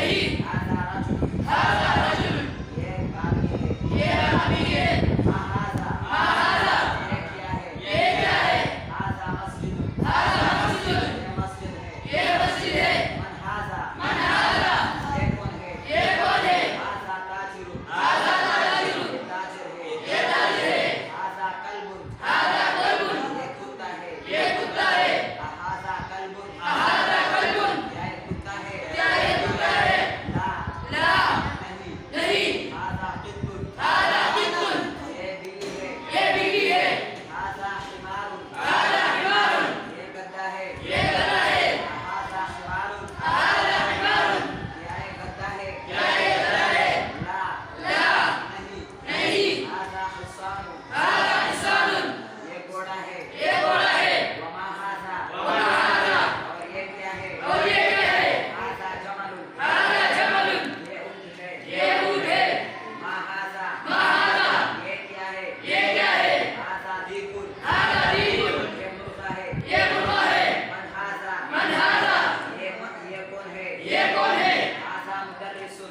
हाजा रजुल, ये एक आदमी है। मा हाजा, ये क्या है? हाजा मस्जिद, ये मस्जिद है। मन हाजा, ये कौन है? हाजा ताजिर, ये ताजिर है। हाजा कल्बुन, ये कुत्ता है। हाजा कल्बुन, क्या ये कुत्ता है? ला, नहीं। हाजा कित्तुन, ये बिल्ली है। हाजा हिमारुन, ये गद्दा है। हाजा हिमारुन, क्या ये गद्दा है? ला, नहीं। हाजा हिसानुन, ये घोड़ा है। वमा हाजा, और ये क्या है? हाजा जमलुन, ये ऊँट है। मा हाजा, ये क्या है? हाजा दीकुन, ये मुर्गा है। मन हाजा, ये कौन है? हाजा मुदर्रिसुन,